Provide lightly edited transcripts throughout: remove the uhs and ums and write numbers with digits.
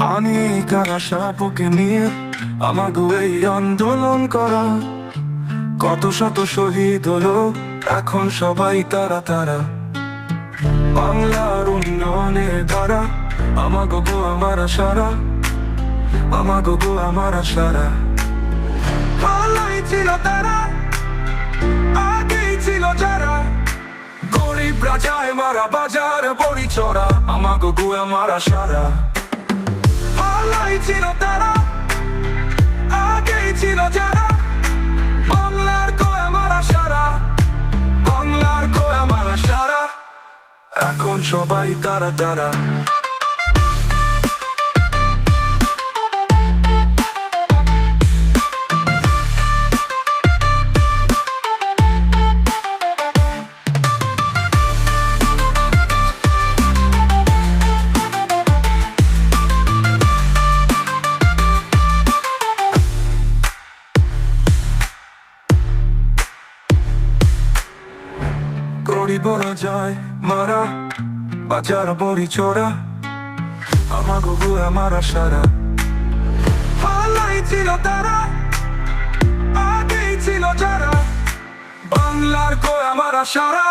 অনেক আশা বুকে নিয়ে আমাকে এই আন্দোলন করা, কত শত শহীদ হলো এখন সবাই তারা তারা। বাংলার উন্নয়নের ধারা আমাগো গো আমার আশারা, আমাগো গো আমার আশারা। পালাই ছিল তারা, আগেই ছিল যারা, গরিব রাজায় মারা বাজার বড়ি চড়া, আমাগো গো আমার আশারা। পালাই ছিল তারা, আগেই ছিল যারা, বাংলার গো আমার আশারা, বাংলার গো আমার আশারা। এখন সবাই তারা তারা। গরিব রাজায় মারা বাজার বড়ি চড়া, আমাগো গো আমার আশারা। পালাই ছিল তারা, আগেই ছিল যারা, বাংলার গো আমার আশারা,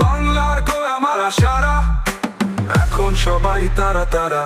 বাংলার গো আমার আশারা। এখন সবাই তারা তারা।